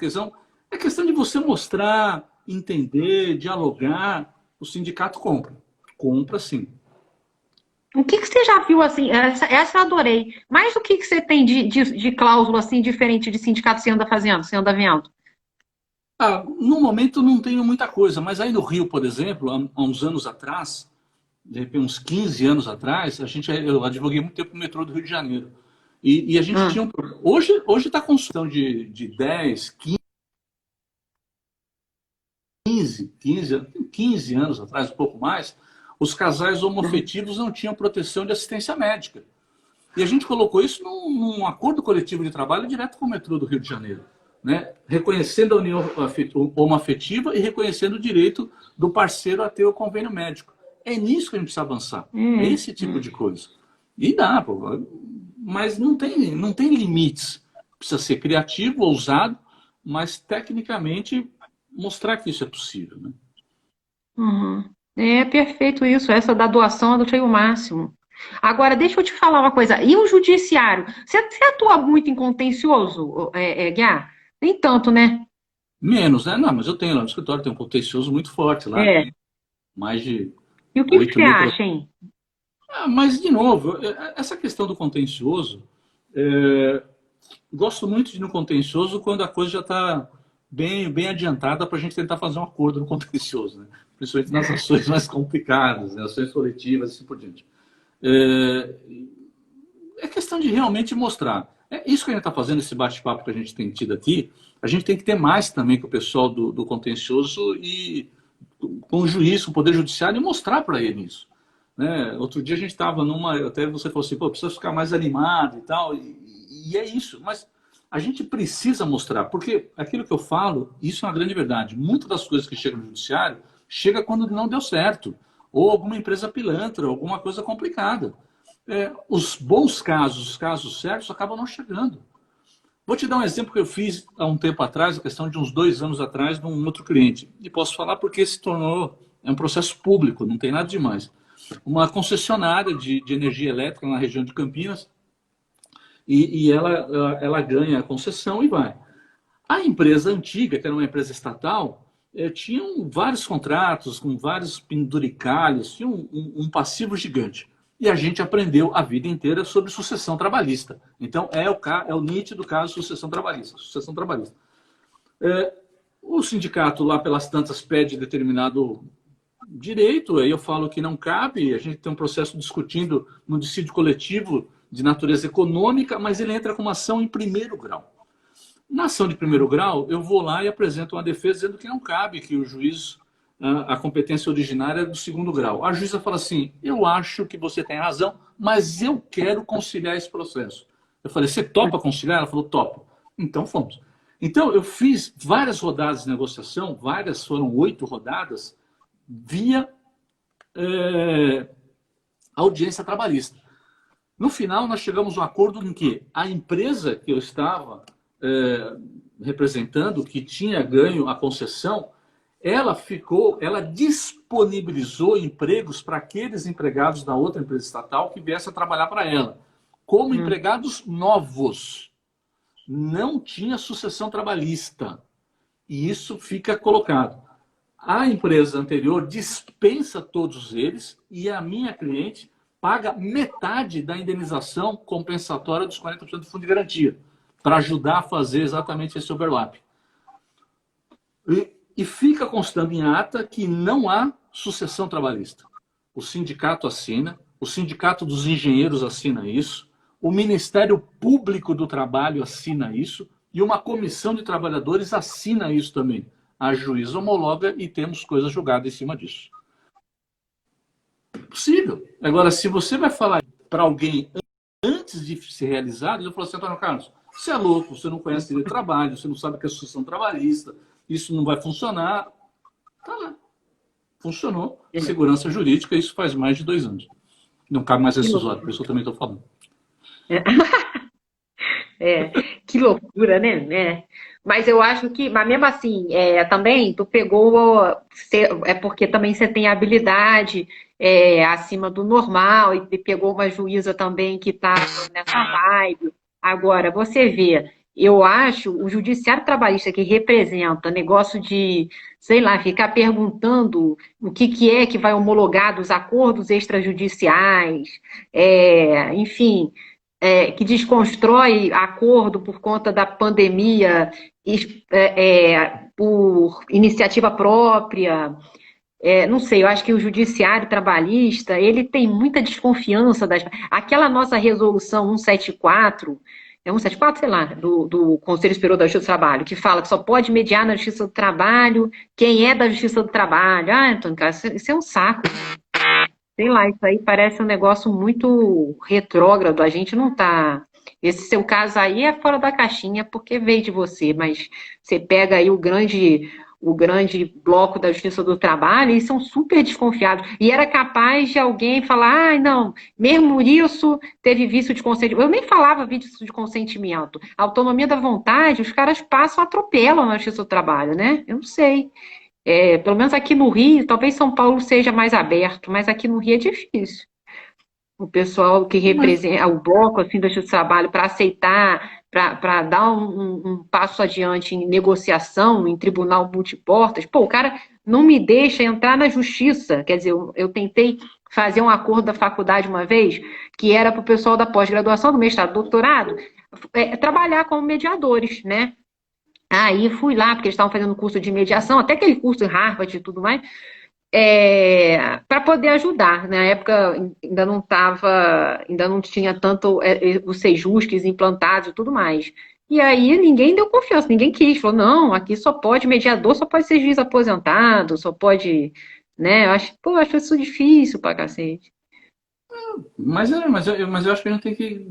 É questão de você mostrar, entender, dialogar. O sindicato compra. Compra, sim. O que você já viu assim? Essa eu adorei. Mas o que você tem de cláusula assim diferente de sindicato você anda fazendo, você anda vendo? No momento não tenho muita coisa, mas aí no Rio, por exemplo, há uns anos atrás, de repente, uns 15 anos atrás, eu advoguei muito tempo no metrô do Rio de Janeiro. E a gente tinha um... Hoje está com construção de 10, 15 anos atrás, um pouco mais, os casais homoafetivos não tinham proteção de assistência médica. E a gente colocou isso num acordo coletivo de trabalho direto com o metrô do Rio de Janeiro, né? Reconhecendo a união homoafetiva e reconhecendo o direito do parceiro a ter o convênio médico. É nisso que a gente precisa avançar. É esse tipo de coisa. E dá, pô, mas não tem limites. Precisa ser criativo, ousado, mas tecnicamente mostrar que isso é possível, né? É perfeito isso. Essa da doação eu achei o máximo. Agora, deixa eu te falar uma coisa. E o judiciário? Você atua muito em contencioso, Guiá? Nem tanto, né? Menos, né? Não, mas eu tenho lá no escritório, tem um contencioso muito forte lá, É. tem mais de E o que que 8 você mil. acha, hein? Ah, mas, de novo, essa questão do contencioso, gosto muito de ir no contencioso quando a coisa já está bem adiantada para a gente tentar fazer um acordo no contencioso, né? Principalmente nas ações mais complicadas, né? Ações coletivas e assim por diante. É, é questão de realmente mostrar. É isso que a gente está fazendo, esse bate-papo que a gente tem tido aqui. A gente tem que ter mais também com o pessoal do contencioso e com o juiz, com o Poder Judiciário e mostrar para ele isso. Né? Outro dia a gente estava numa. Até você falou assim, pô, precisa ficar mais animado e tal. E é isso. Mas a gente precisa mostrar, porque aquilo que eu falo, isso é uma grande verdade. Muitas das coisas que chegam no Judiciário chega quando não deu certo. Ou alguma empresa pilantra, alguma coisa complicada. Os bons casos, os casos certos, acabam não chegando. Vou te dar um exemplo que eu fiz há um tempo atrás, a questão de uns 2 anos atrás, de um outro cliente. E posso falar porque se tornou um processo público, não tem nada demais. Uma concessionária de energia elétrica na região de Campinas, e ela ganha a concessão e vai. A empresa antiga, que era uma empresa estatal, tinha vários contratos com vários penduricalhos, tinha um passivo gigante. E a gente aprendeu a vida inteira sobre sucessão trabalhista. Então, é o nítido caso de sucessão trabalhista. Sucessão trabalhista. O sindicato, lá pelas tantas, pede determinado direito, aí eu falo que não cabe, a gente tem um processo discutindo no dissídio coletivo de natureza econômica, mas ele entra com uma ação em primeiro grau. Na ação de primeiro grau, eu vou lá e apresento uma defesa dizendo que não cabe, que o juiz, a competência originária é do segundo grau. A juíza fala assim, eu acho que você tem razão, mas eu quero conciliar esse processo. Eu falei, você topa conciliar? Ela falou, topo. Então fomos. Então eu fiz várias rodadas de negociação, foram 8 rodadas, via audiência trabalhista. No final, nós chegamos a um acordo em que a empresa que eu estava representando, que tinha ganho a concessão, ela disponibilizou empregos para aqueles empregados da outra empresa estatal que viessem a trabalhar para ela, como empregados novos. Não tinha sucessão trabalhista. E isso fica colocado. A empresa anterior dispensa todos eles e a minha cliente paga metade da indenização compensatória dos 40% do fundo de garantia, para ajudar a fazer exatamente esse overlap. E fica constando em ata que não há sucessão trabalhista. O sindicato assina, o sindicato dos engenheiros assina isso, o Ministério Público do Trabalho assina isso e uma comissão de trabalhadores assina isso também. A juíza homologa e temos coisa julgada em cima disso. Possível. Agora, se você vai falar para alguém antes de ser realizado, ele falou assim, Antônio Carlos, você é louco, você não conhece direito de trabalho, você não sabe o que é sucessão trabalhista, isso não vai funcionar. Tá lá. Funcionou. Segurança jurídica, isso faz mais de 2 anos. Não cabe mais rescisório, por isso eu também estou falando. Que loucura, né? Mas eu acho que, mas mesmo assim, também tu pegou, é porque também você tem habilidade acima do normal e pegou uma juíza também que está nessa vibe. Agora, você vê, eu acho o judiciário trabalhista que representa negócio de, sei lá, ficar perguntando o que é que vai homologar dos acordos extrajudiciais, enfim, que desconstrói acordo por conta da pandemia, por iniciativa própria. Não sei, eu acho que o judiciário trabalhista, ele tem muita desconfiança aquela nossa resolução 174, 174, sei lá, do Conselho Superior da Justiça do Trabalho, que fala que só pode mediar na Justiça do Trabalho quem é da Justiça do Trabalho. Ah, Antônio, cara, isso é um saco. Sei lá, isso aí parece um negócio muito retrógrado. A gente não tá. Esse seu caso aí é fora da caixinha porque veio de você, mas você pega aí o grande bloco da Justiça do Trabalho e são super desconfiados. E era capaz de alguém falar, ah, não, mesmo isso teve vício de consentimento. Eu nem falava vício de consentimento. A autonomia da vontade, os caras passam, atropelam na Justiça do Trabalho, né? Eu não sei. Pelo menos aqui no Rio, talvez São Paulo seja mais aberto, mas aqui no Rio é difícil. o pessoal que Mas, representa o bloco assim, do trabalho para aceitar, para dar um passo adiante em negociação, em tribunal multiportas. Pô, o cara não me deixa entrar na justiça. Quer dizer, eu tentei fazer um acordo da faculdade uma vez, que era para o pessoal da pós-graduação, do mestrado, do doutorado, trabalhar como mediadores, né? Aí fui lá, porque eles estavam fazendo curso de mediação, até aquele curso em Harvard e tudo mais, para poder ajudar. Na época ainda não tinha tanto os sejusques implantados e tudo mais. E aí ninguém deu confiança, ninguém quis, falou, não, aqui só pode, mediador só pode ser juiz aposentado, só pode, né? Eu acho isso difícil pra cacete. mas eu acho que a gente tem que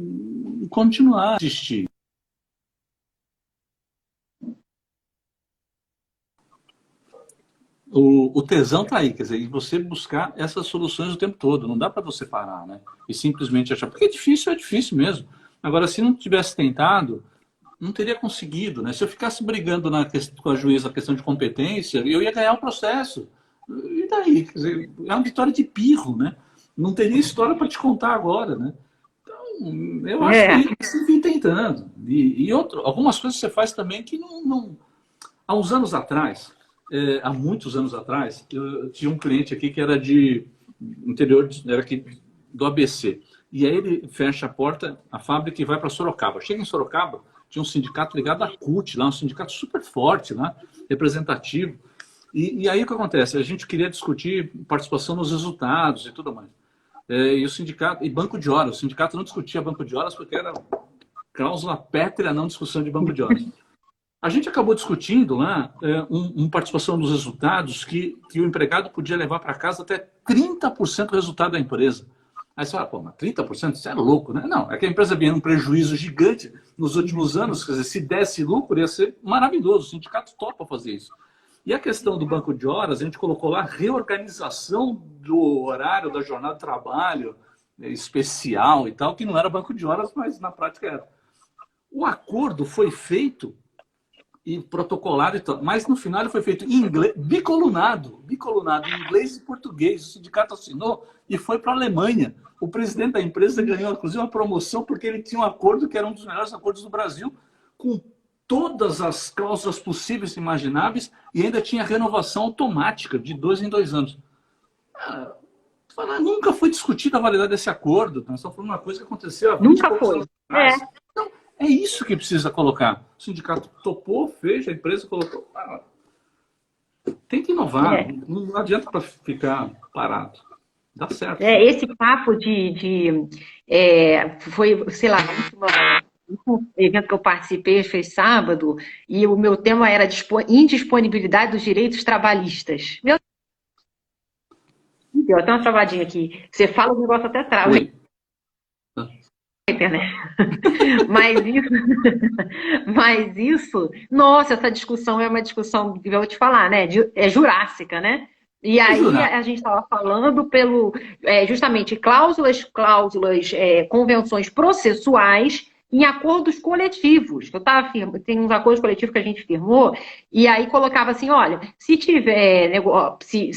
continuar a existir. O tesão tá aí, quer dizer, e você buscar essas soluções o tempo todo. Não dá para você parar, né? E simplesmente achar. Porque é difícil mesmo. Agora, se não tivesse tentado, não teria conseguido, né? Se eu ficasse brigando com a juíza a questão de competência, eu ia ganhar o processo. E daí? Quer dizer, é uma vitória de pirro, né? Não teria história para te contar agora, né? Então, eu acho É, que você vem tentando. Algumas coisas você faz também que não. Há uns anos atrás, há muitos anos atrás, eu tinha um cliente aqui que era de interior, era aqui do ABC. E aí ele fecha a porta, a fábrica, e vai para Sorocaba. Chega em Sorocaba, tinha um sindicato ligado à CUT, lá, um sindicato super forte, lá, representativo. E aí o que acontece? A gente queria discutir participação nos resultados e tudo mais. E o sindicato, e banco de horas. O sindicato não discutia banco de horas porque era cláusula pétrea, não discussão de banco de horas. A gente acabou discutindo lá uma participação dos resultados que o empregado podia levar para casa até 30% do resultado da empresa. Aí você fala, pô, mas 30%? Isso é louco, né? Não, é que a empresa vinha um prejuízo gigante nos últimos anos, quer dizer, se desse lucro ia ser maravilhoso, o sindicato topa fazer isso. E a questão do banco de horas, a gente colocou lá reorganização do horário da jornada de trabalho especial e tal, que não era banco de horas, mas na prática era. O acordo foi feito e protocolado e tal. Mas no final ele foi feito em inglês, bicolunado, em inglês e português. O sindicato assinou e foi para a Alemanha. O presidente da empresa ganhou, inclusive, uma promoção porque ele tinha um acordo que era um dos melhores acordos do Brasil, com todas as cláusulas possíveis e imagináveis, e ainda tinha renovação automática, de 2 em 2 anos. Nunca foi discutida a validade desse acordo. Nós estamos falando uma coisa que aconteceu há 20 e nunca poucos foi. anos atrás. Então, é isso que precisa colocar. O sindicato topou, fez, a empresa colocou. Tem que inovar. É. Não adianta para ficar parado. Dá certo. Esse papo foi, sei lá, um evento que eu participei foi sábado, e o meu tema era indisponibilidade dos direitos trabalhistas. Meu Deus, deu até uma travadinha aqui. Você fala o negócio até trava. Oi. Internet. Mas isso, mas isso, nossa, essa discussão é uma discussão, eu vou te falar, né? É jurássica, né? E É aí jurar. a gente estava falando justamente cláusulas, convenções processuais em acordos coletivos. Tem uns acordos coletivos que a gente firmou, e aí colocava assim, olha, se tiver se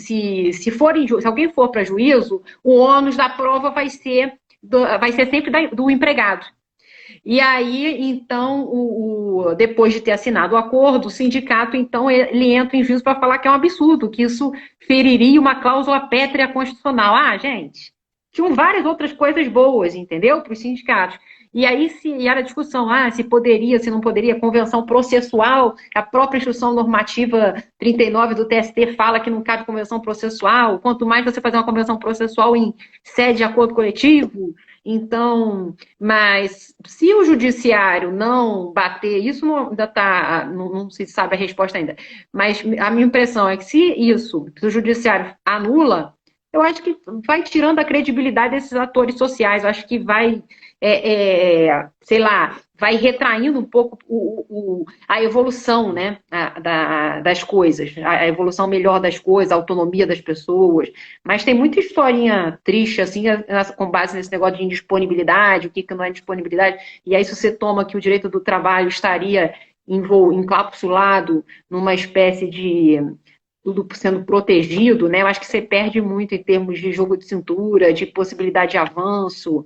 alguém for para juízo, o ônus da prova vai ser sempre do empregado. E aí, então, depois de ter assinado o acordo, o sindicato, então, ele entra em juízo para falar que é um absurdo, que isso feriria uma cláusula pétrea constitucional. Ah, gente, tinham várias outras coisas boas, entendeu? Para os sindicatos. E aí e era a discussão, se poderia, se não poderia, convenção processual, a própria instrução normativa 39 do TST fala que não cabe convenção processual, quanto mais você fazer uma convenção processual em sede de acordo coletivo. Então, mas se o judiciário não bater, isso ainda não se sabe a resposta ainda, mas a minha impressão é que se o judiciário anula, eu acho que vai tirando a credibilidade desses atores sociais, eu acho que vai, sei lá, vai retraindo um pouco a evolução, né, das coisas, a evolução melhor das coisas, a autonomia das pessoas. Mas tem muita historinha triste, assim, com base nesse negócio de indisponibilidade, o que não é disponibilidade, e aí se você toma que o direito do trabalho estaria encapsulado numa espécie de tudo sendo protegido, né? Eu acho que você perde muito em termos de jogo de cintura, de possibilidade de avanço.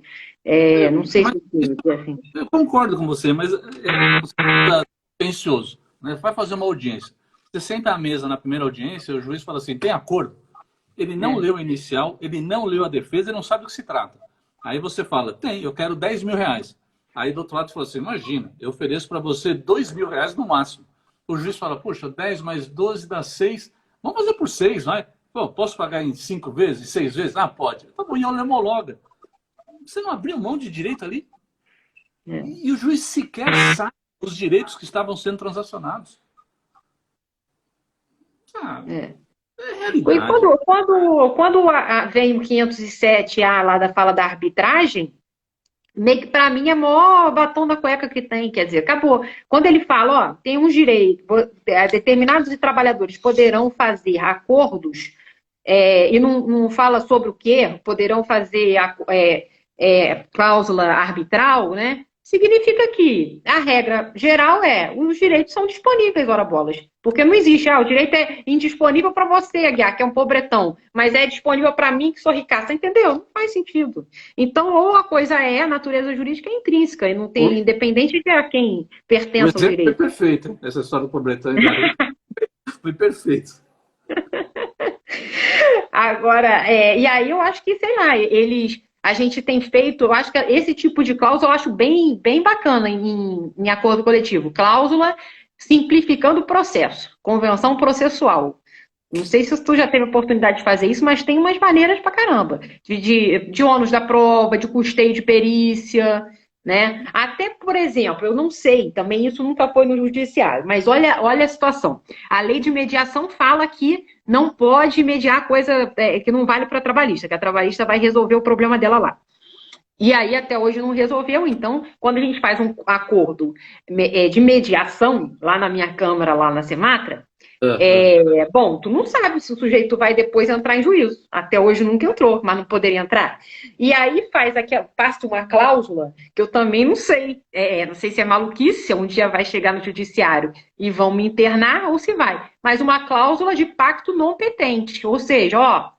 Não sei Mas se você, assim. eu concordo com você, mas você tá tensioso, né? Vai fazer uma audiência. Você senta à mesa na primeira audiência, o juiz fala assim, tem acordo? Ele não É, leu a inicial, ele não leu a defesa, ele não sabe do que se trata. Aí você fala, tem, eu quero 10 mil reais. Aí do outro lado você fala assim, imagina, eu ofereço para você 2 mil reais no máximo. O juiz fala, puxa, 10 mais 12 dá 6. Vamos fazer por 6, vai. Pô, posso pagar em 5 vezes, 6 vezes? Ah, pode. Tá bom, e ele homologa. Você não abriu mão de direito ali? é, E o juiz sequer sabe os direitos que estavam sendo transacionados. Ah, é. é E realidade. quando vem o 507A lá da fala da arbitragem, meio que para mim é maior batom da cueca que tem, quer dizer, acabou. Quando ele fala, ó, tem um direito, determinados trabalhadores poderão fazer acordos, e não fala sobre o que, poderão fazer cláusula arbitral, né? Significa que a regra geral os direitos são disponíveis, ora bolas. Porque não existe, o direito é indisponível para você, Aguiar, que é um pobretão, mas é disponível para mim, que sou ricaça, entendeu? Não faz sentido. Então, ou a coisa a natureza jurídica é intrínseca, e não tem, independente de a quem O pertence ao exemplo foi direito. perfeito. Essa história do pobretão e da rede foi perfeito. Agora, e aí eu acho que, sei lá, a gente tem feito, eu acho que esse tipo de cláusula eu acho bem, bem bacana em acordo coletivo. Cláusula simplificando o processo, convenção processual. Não sei se tu já teve a oportunidade de fazer isso, mas tem umas maneiras pra caramba. De ônus da prova, de custeio de perícia, né? Até, por exemplo, eu não sei, também isso nunca foi no judiciário, mas olha a situação. A lei de mediação fala que não pode mediar coisa que não vale para a trabalhista, que a trabalhista vai resolver o problema dela lá. E aí, até hoje, não resolveu. Então, quando a gente faz um acordo de mediação, lá na minha Câmara, lá na Sematra, bom, tu não sabe se o sujeito vai depois entrar em juízo. Até hoje nunca entrou, mas não poderia entrar. E aí passa uma cláusula que eu também não sei. Não sei se é maluquice, se um dia vai chegar no judiciário e vão me internar ou se vai. Mas uma cláusula de pacto não petente. Ou seja, ó,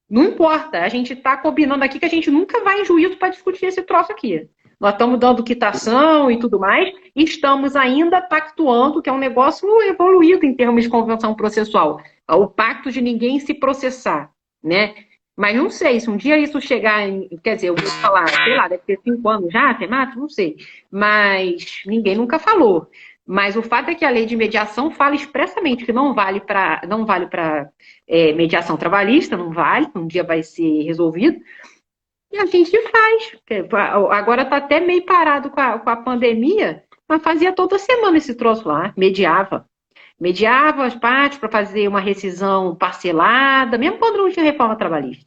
não importa, a gente está combinando aqui que a gente nunca vai em juízo para discutir esse troço aqui. Nós estamos dando quitação e tudo mais, e estamos ainda pactuando, que é um negócio evoluído em termos de convenção processual. O pacto de ninguém se processar, né? Mas não sei, se um dia isso chegar quer dizer, eu vou falar, sei lá, deve ter 5 anos já, Temato, não sei. Mas ninguém nunca falou. Mas o fato é que a lei de mediação fala expressamente que não vale para mediação trabalhista, não vale, um dia vai ser resolvido, e a gente faz. Agora está até meio parado com a pandemia, mas fazia toda semana esse troço lá, mediava. Mediava as partes para fazer uma rescisão parcelada, mesmo quando não tinha reforma trabalhista.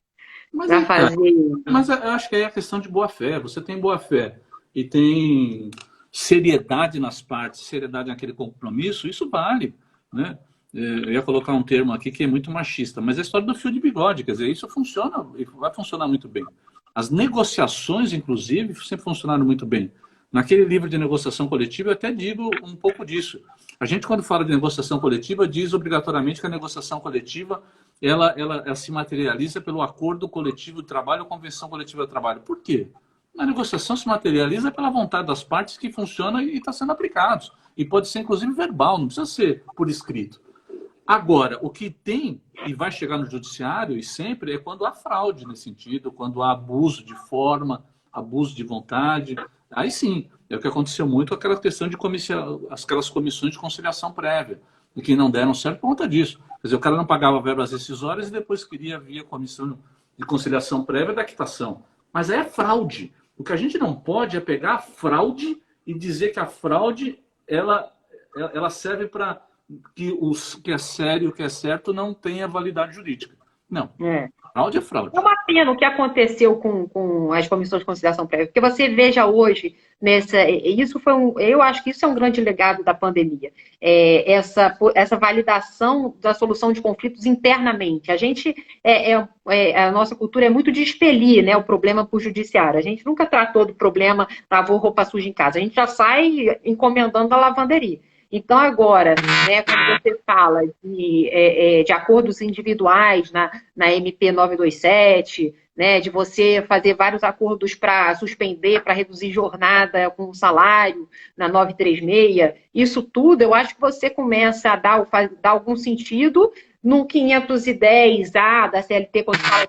Mas Para aí, cara, fazer. mas eu acho que aí é questão de boa fé. Você tem boa fé e tem seriedade nas partes, seriedade naquele compromisso, isso vale, né? Eu ia colocar um termo aqui que é muito machista, mas é a história do fio de bigode, quer dizer, isso funciona e vai funcionar muito bem. As negociações, inclusive, sempre funcionaram muito bem. Naquele livro de negociação coletiva, eu até digo um pouco disso. A gente, quando fala de negociação coletiva, diz obrigatoriamente que a negociação coletiva ela se materializa pelo acordo coletivo de trabalho ou convenção coletiva de trabalho. Por quê? A negociação se materializa pela vontade das partes que funciona e está sendo aplicado. E pode ser, inclusive, verbal, não precisa ser por escrito. Agora, o que tem e vai chegar no judiciário, e sempre, é quando há fraude nesse sentido, quando há abuso de forma, abuso de vontade. Aí sim, é o que aconteceu muito com aquela questão de aquelas comissões de conciliação prévia, e que não deram certo por conta disso. Quer dizer, o cara não pagava verbas rescisórias e depois queria via comissão de conciliação prévia da quitação. Mas aí é fraude. O que a gente não pode é pegar a fraude e dizer que a fraude ela serve para que é sério, o que é certo, não tenha validade jurídica. Não. É. Fraude é fraude. É uma pena o que aconteceu com as comissões de conciliação prévia, porque você veja hoje, eu acho que isso é um grande legado da pandemia, essa validação da solução de conflitos internamente. A nossa cultura é muito de expelir, né, o problema para o judiciário. A gente nunca tratou do problema, lavou roupa suja em casa, a gente já sai encomendando a lavanderia. Então, agora, né, quando você fala de acordos individuais na MP 927, né, de você fazer vários acordos para suspender, para reduzir jornada com salário na 936, isso tudo eu acho que você começa a dar algum sentido no 510A da CLT, quando fala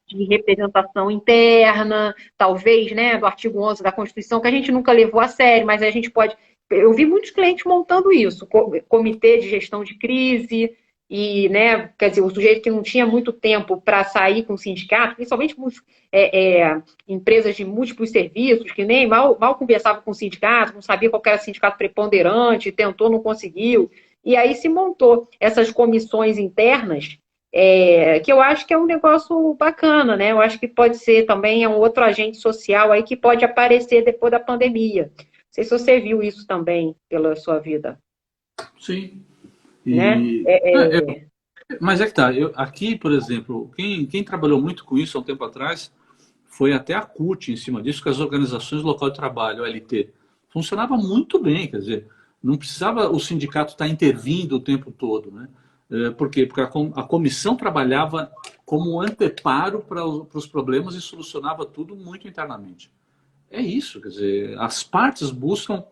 de representação interna, talvez, né, do artigo 11 da Constituição, que a gente nunca levou a sério, mas a gente pode... Eu vi muitos clientes montando isso, comitê de gestão de crise, e, né, quer dizer, o sujeito que não tinha muito tempo para sair com o sindicato, principalmente empresas de múltiplos serviços, que nem mal conversava com o sindicato, não sabia qual era o sindicato preponderante, tentou, não conseguiu. E aí se montou essas comissões internas, que eu acho que é um negócio bacana, né? Eu acho que pode ser também um outro agente social aí que pode aparecer depois da pandemia. Não sei se você viu isso também pela sua vida. Sim. Né? Mas é que tá, aqui, por exemplo, quem trabalhou muito com isso há um tempo atrás foi até a CUT em cima disso, que as organizações local de trabalho, OLT, funcionava muito bem, quer dizer, não precisava o sindicato estar intervindo o tempo todo, né? Por quê? Porque a comissão trabalhava como anteparo para os problemas e solucionava tudo muito internamente. É isso, quer dizer, as partes buscam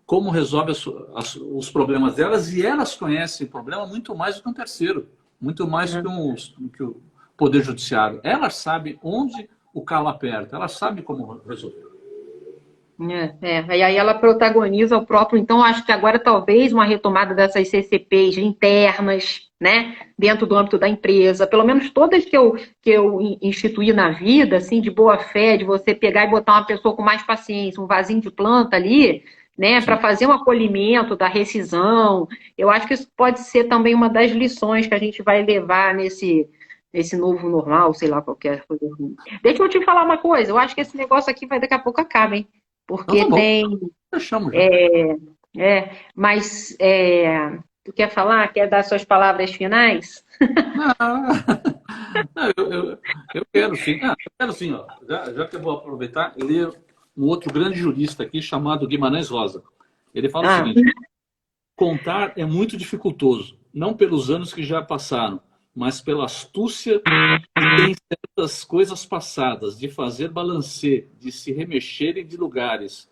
como resolve os problemas delas, e elas conhecem o problema muito mais do que um terceiro, muito mais que o Poder Judiciário. Elas sabem onde o calo aperta, elas sabem como resolver. E aí ela protagoniza o próprio, então acho que agora talvez uma retomada dessas CCPs internas, né, dentro do âmbito da empresa, pelo menos todas que eu instituí na vida, assim, de boa fé, de você pegar e botar uma pessoa com mais paciência, um vasinho de planta ali, né, para fazer um acolhimento da rescisão. Eu acho que isso pode ser também uma das lições que a gente vai levar nesse novo normal, sei lá, qualquer coisa assim. Deixa eu te falar uma coisa, eu acho que esse negócio aqui vai daqui a pouco acaba, hein? Então Porque tá bom, tem... fechamos já. Mas tu quer falar? Quer dar suas palavras finais? Não, eu quero sim. Eu quero sim, ó. Já que eu vou aproveitar e ler um outro grande jurista aqui chamado Guimarães Rosa. Ele fala o seguinte: contar é muito dificultoso, não pelos anos que já passaram, mas pela astúcia que tem certas coisas passadas, de fazer balancê, de se remexerem de lugares.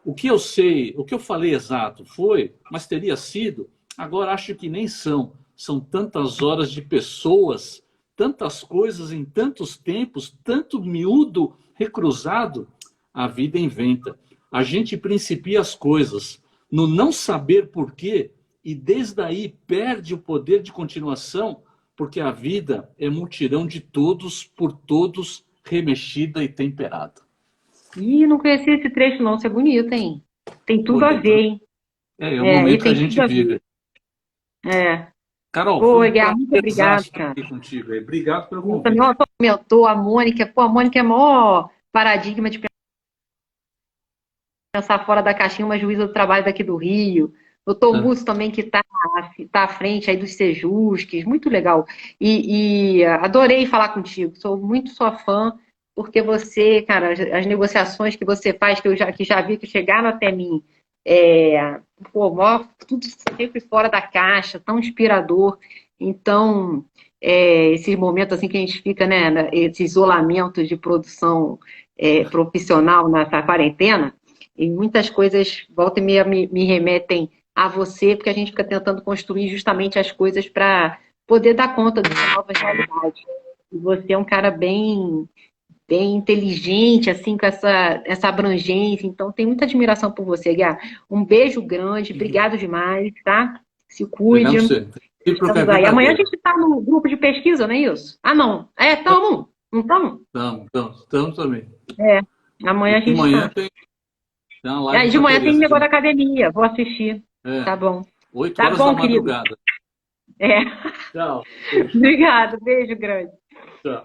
O que eu sei, o que eu falei exato foi, mas teria sido, agora acho que nem são. São tantas horas de pessoas, tantas coisas em tantos tempos, tanto miúdo recruzado, a vida inventa. A gente principia as coisas no não saber porquê e desde aí perde o poder de continuação, porque a vida é mutirão de todos, por todos, remexida e temperada. Ih, não conhecia esse trecho não, isso é bonito, hein? Tem tudo a ver, hein? É o momento que a gente vive. Carol, foi Pô, um Edgar, muito obrigado, prazer estar cara. aqui contigo. Obrigado pelo Eu também convite. comentou a Mônica. Pô, a Mônica é maior paradigma de pensar fora da caixinha, uma juíza do trabalho daqui do Rio. Doutor Múcio também, que está à frente aí dos Sejusques, muito legal. E adorei falar contigo, sou muito sua fã, porque você, cara, as negociações que você faz, que já vi que chegaram até mim, tudo sempre fora da caixa, tão inspirador. Então, esses momentos assim que a gente fica, né, esse isolamento de produção profissional nessa quarentena, e muitas coisas, volta e meia, me remetem a você, porque a gente fica tentando construir justamente as coisas para poder dar conta dessa nova realidade. E você é um cara bem inteligente, assim, com essa abrangência. Então, tenho muita admiração por você, Guiá. Um beijo grande, obrigado demais, tá? Se cuide. Obrigado a você. Estamos aí. Amanhã a gente está no grupo de pesquisa, não é isso? Ah, não. Estamos? Não estamos? Estamos também. Amanhã a gente Amanhã está. tem uma live De com a manhã tem Tereza. negócio da academia, vou assistir. Tá bom. 8 Tá horas bom, da querido. madrugada. Tchau. Obrigado, beijo grande. Tchau.